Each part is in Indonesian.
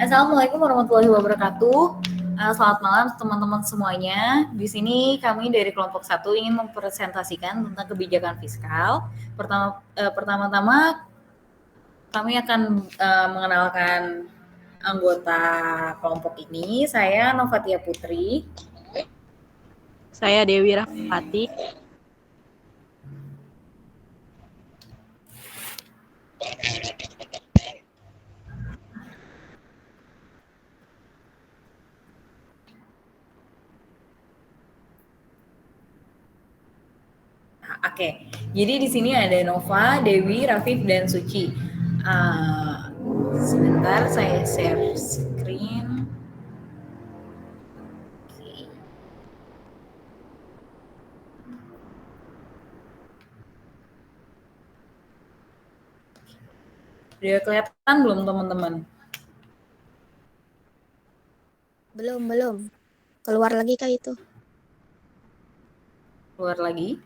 Assalamualaikum warahmatullahi wabarakatuh. Selamat malam teman-teman semuanya. Di sini kami dari kelompok 1 ingin mempresentasikan tentang kebijakan fiskal. Pertama-tama kami akan mengenalkan anggota kelompok ini. Saya Novatia Putri. Saya Dewi Rahmawati. Oke, jadi di sini ada Nova, Dewi, Rafif, dan Suci. Sebentar, saya share screen. Udah kelihatan belum teman-teman? Belum. Keluar lagi kah itu? Keluar lagi.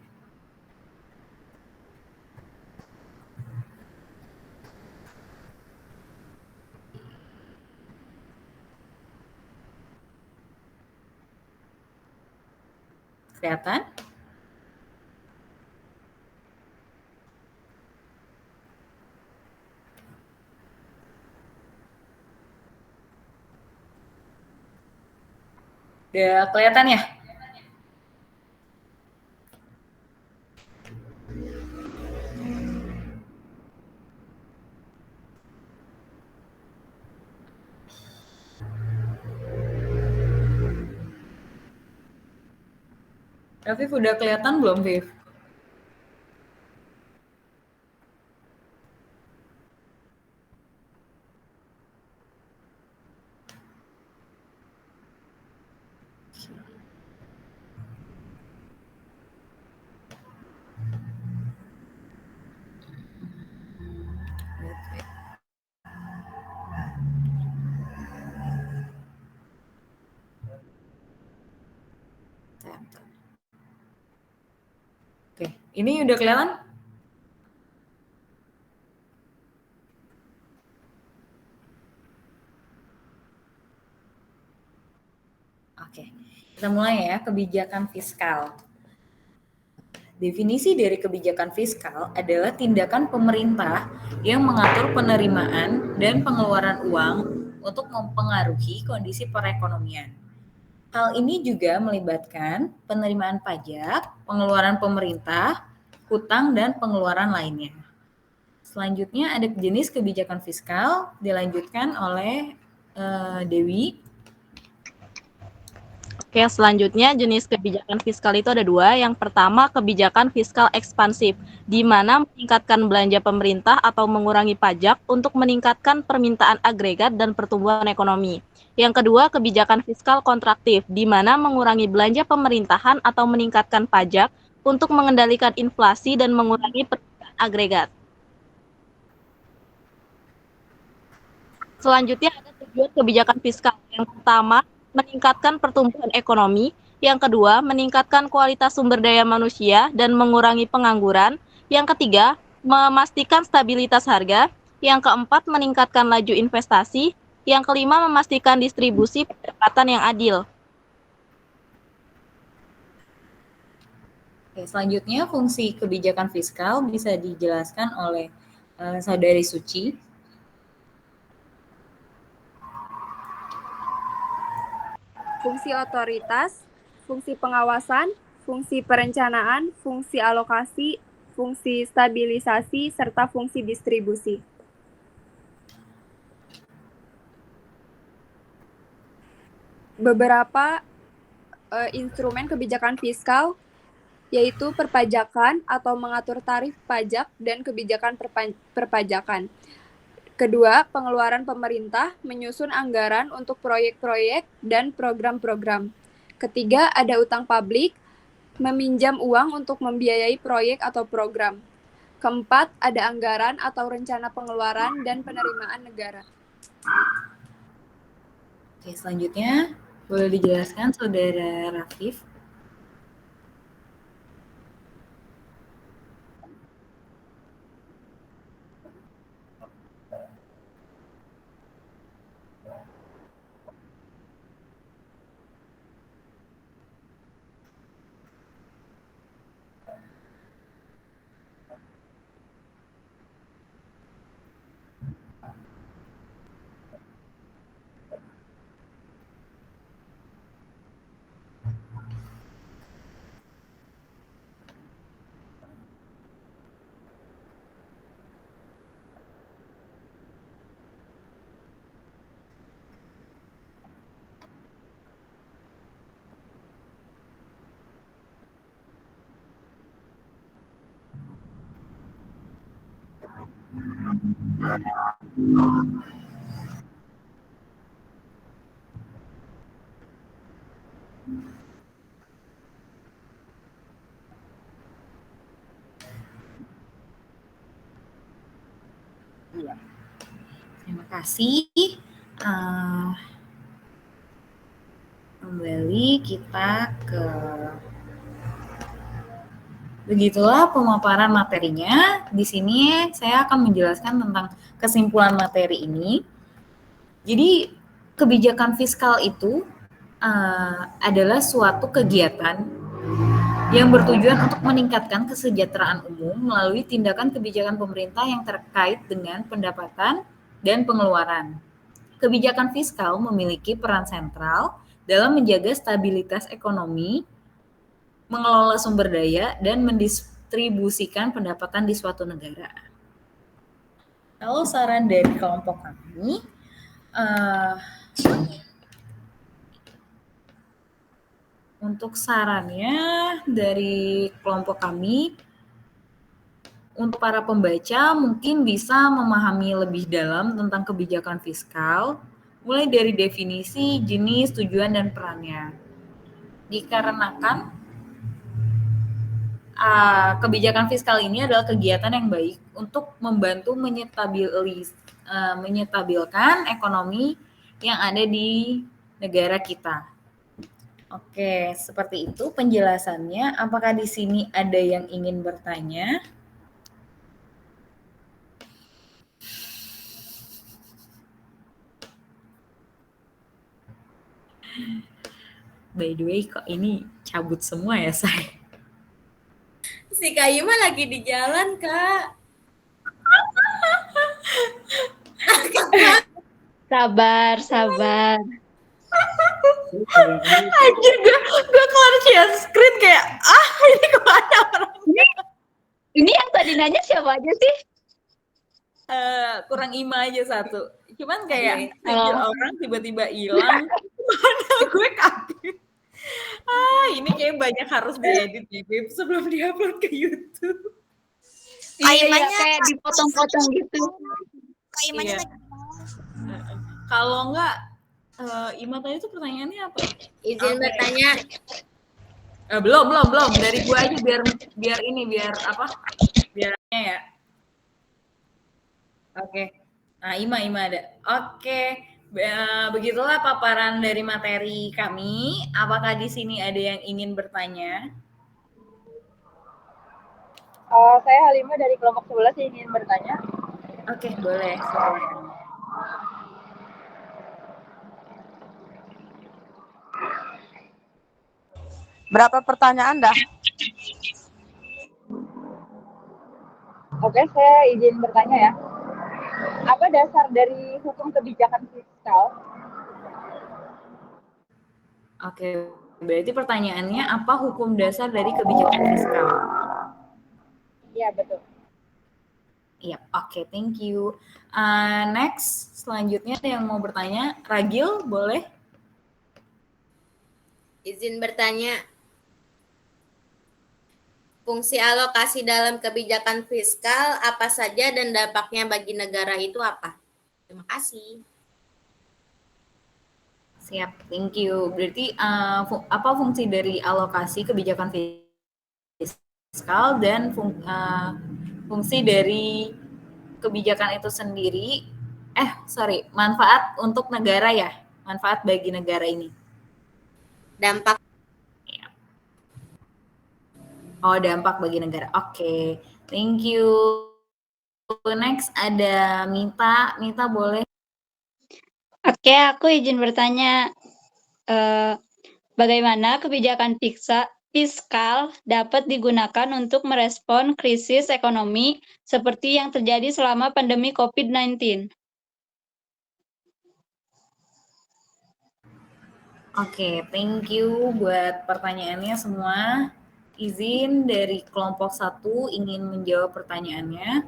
Kelihatan? Udah kelihatan ya? Rafif udah kelihatan belum, Viv? Oke, ini udah kelihatan? Oke, kita mulai ya, kebijakan fiskal. Definisi dari kebijakan fiskal adalah tindakan pemerintah yang mengatur penerimaan dan pengeluaran uang untuk mempengaruhi kondisi perekonomian. Hal ini juga melibatkan penerimaan pajak, pengeluaran pemerintah, hutang, dan pengeluaran lainnya. Selanjutnya ada jenis kebijakan fiskal, dilanjutkan oleh Dewi. Oke, selanjutnya jenis kebijakan fiskal itu ada dua. Yang pertama, kebijakan fiskal ekspansif, di mana meningkatkan belanja pemerintah atau mengurangi pajak untuk meningkatkan permintaan agregat dan pertumbuhan ekonomi. Yang kedua, kebijakan fiskal kontraktif, di mana mengurangi belanja pemerintahan atau meningkatkan pajak untuk mengendalikan inflasi dan mengurangi permintaan agregat. Selanjutnya ada tujuan kebijakan fiskal. Yang pertama, meningkatkan pertumbuhan ekonomi. Yang kedua, meningkatkan kualitas sumber daya manusia dan mengurangi pengangguran. Yang ketiga, memastikan stabilitas harga. Yang keempat, meningkatkan laju investasi. Yang kelima, memastikan distribusi pendapatan yang adil. Oke, selanjutnya fungsi kebijakan fiskal bisa dijelaskan oleh Saudari Suci. Fungsi otoritas, fungsi pengawasan, fungsi perencanaan, fungsi alokasi, fungsi stabilisasi, serta fungsi distribusi. Beberapa instrumen kebijakan fiskal yaitu perpajakan atau mengatur tarif pajak dan kebijakan perpajakan. Kedua, pengeluaran pemerintah menyusun anggaran untuk proyek-proyek dan program-program. Ketiga, ada utang publik, meminjam uang untuk membiayai proyek atau program. Keempat, ada anggaran atau rencana pengeluaran dan penerimaan negara. Oke, selanjutnya boleh dijelaskan Saudara Rafif. Terima kasih. Kembali kita ke begitulah pemaparan materinya. Di sini saya akan menjelaskan tentang kesimpulan materi ini. Jadi kebijakan fiskal itu adalah suatu kegiatan yang bertujuan untuk meningkatkan kesejahteraan umum melalui tindakan kebijakan pemerintah yang terkait dengan pendapatan dan pengeluaran. Kebijakan fiskal memiliki peran sentral dalam menjaga stabilitas ekonomi, mengelola sumber daya, dan mendistribusikan pendapatan di suatu negara. Kalau saran dari kelompok kami, untuk sarannya dari kelompok kami, untuk para pembaca mungkin bisa memahami lebih dalam tentang kebijakan fiskal, mulai dari definisi, jenis, tujuan, dan perannya. Dikarenakan kebijakan fiskal ini adalah kegiatan yang baik untuk membantu menyetabilkan ekonomi yang ada di negara kita. Oke, seperti itu penjelasannya. Apakah di sini ada yang ingin bertanya? By the way, kok ini cabut semua ya, saya? Si Kak Ima lagi di jalan, Kak. Sabar. Anjir, gue keluar share screen kayak, ini kemana orangnya? Ini yang tadi nanya siapa aja sih? Kurang Ima aja satu. Cuman kayak orang tiba-tiba hilang. Mana gue kaget. Ini kayak banyak harus diedit nih, Beb, sebelum diupload ke YouTube. Iya, kayak dipotong-potong gitu. Imanya Iya. Kalau enggak, Ima tadi itu pertanyaannya apa? Izin bertanya. Belum. Dari gua aja biar apa? Biarnya ya. Oke. Nah, Ima ada. Oke. Begitulah paparan dari materi kami. Apakah di sini ada yang ingin bertanya? Saya Halimah dari kelompok 11 yang ingin bertanya. Oke, boleh. Berapa pertanyaan dah? Oke, saya izin bertanya ya. Apa dasar dari hukum kebijakan fiskal? Oke, berarti pertanyaannya apa hukum dasar dari kebijakan fiskal? Iya, betul. Iya, oke, thank you. Next, selanjutnya ada yang mau bertanya. Ragil, boleh? Izin bertanya. Fungsi alokasi dalam kebijakan fiskal apa saja dan dampaknya bagi negara itu apa? Terima kasih. Siap, thank you. Berarti apa fungsi dari alokasi kebijakan fiskal dan fungsi dari kebijakan itu sendiri? Manfaat untuk negara ya? Manfaat bagi negara ini. Dampak. Oh, dampak bagi negara. Oke, thank you. Next ada Mita. Mita boleh? Oke, aku izin bertanya, bagaimana kebijakan fiskal dapat digunakan untuk merespon krisis ekonomi seperti yang terjadi selama pandemi COVID-19? Oke, thank you buat pertanyaannya semua. Izin dari kelompok 1 ingin menjawab pertanyaannya.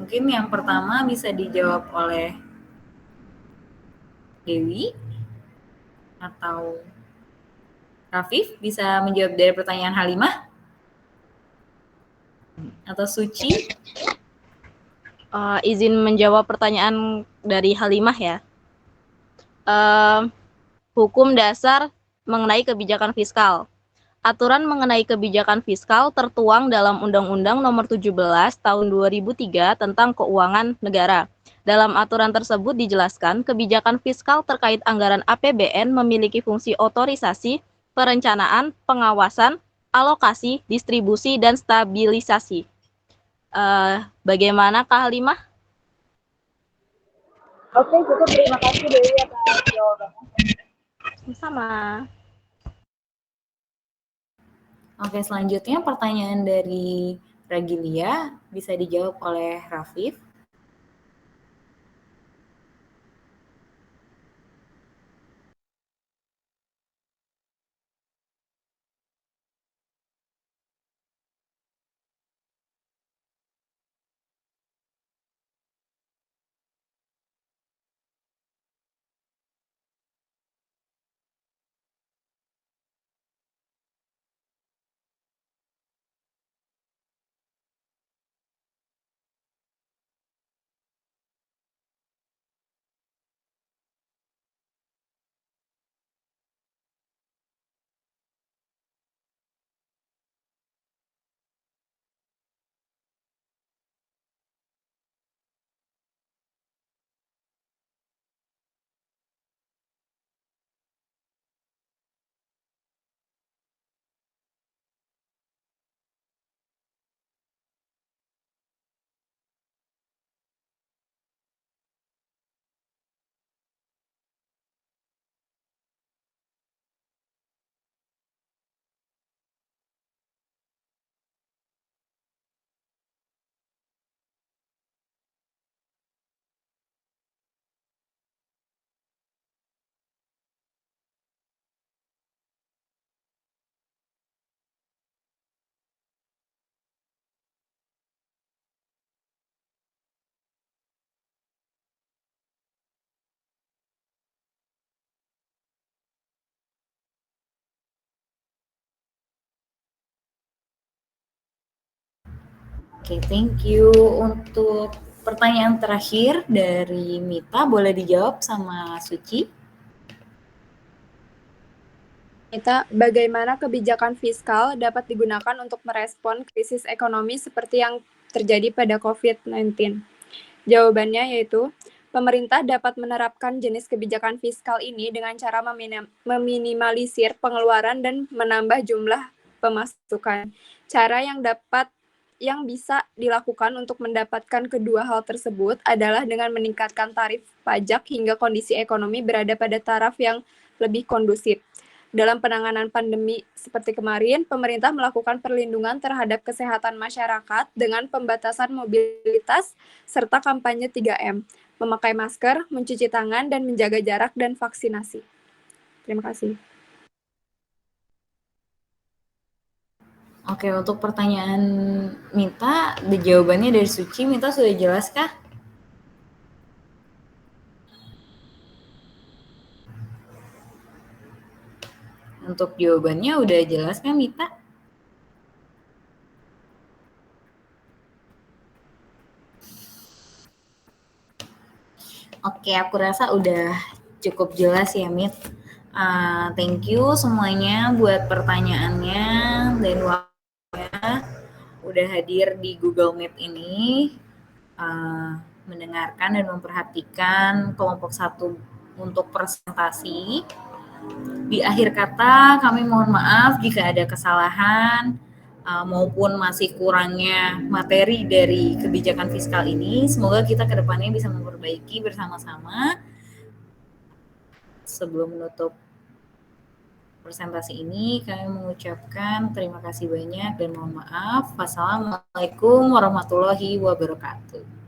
Mungkin yang pertama bisa dijawab oleh Dewi atau Rafif, bisa menjawab dari pertanyaan Halimah atau Suci. Izin menjawab pertanyaan dari Halimah ya. Hukum dasar mengenai kebijakan fiskal. Aturan mengenai kebijakan fiskal tertuang dalam Undang-Undang Nomor 17 Tahun 2003 tentang Keuangan Negara. Dalam aturan tersebut dijelaskan, kebijakan fiskal terkait anggaran APBN memiliki fungsi otorisasi, perencanaan, pengawasan, alokasi, distribusi, dan stabilisasi. Bagaimana Kak Halimah? Oke, cukup. Terima kasih Dewi atas jawabannya. Sama. Oke, selanjutnya pertanyaan dari Ragilia bisa dijawab oleh Rafif. Oke, thank you. Untuk pertanyaan terakhir dari Mita, boleh dijawab sama Suci? Mita, bagaimana kebijakan fiskal dapat digunakan untuk merespon krisis ekonomi seperti yang terjadi pada COVID-19? Jawabannya yaitu, pemerintah dapat menerapkan jenis kebijakan fiskal ini dengan cara meminimalisir pengeluaran dan menambah jumlah pemasukan. Cara yang bisa dilakukan untuk mendapatkan kedua hal tersebut adalah dengan meningkatkan tarif pajak hingga kondisi ekonomi berada pada taraf yang lebih kondusif. Dalam penanganan pandemi seperti kemarin, pemerintah melakukan perlindungan terhadap kesehatan masyarakat dengan pembatasan mobilitas serta kampanye 3M, memakai masker, mencuci tangan, dan menjaga jarak dan vaksinasi. Terima kasih. Oke, untuk pertanyaan Mita, jawabannya dari Suci. Mita sudah jelas kah? Untuk jawabannya udah jelas kan Mita? Oke, aku rasa udah cukup jelas ya Mit. Thank you semuanya buat pertanyaannya dan waktunya udah hadir di Google Meet ini, mendengarkan dan memperhatikan kelompok 1 untuk presentasi. Di akhir kata kami mohon maaf jika ada kesalahan maupun masih kurangnya materi dari kebijakan fiskal ini. Semoga kita ke depannya bisa memperbaiki bersama-sama. Sebelum menutup presentasi ini, kami mengucapkan terima kasih banyak dan mohon maaf. Wassalamualaikum warahmatullahi wabarakatuh.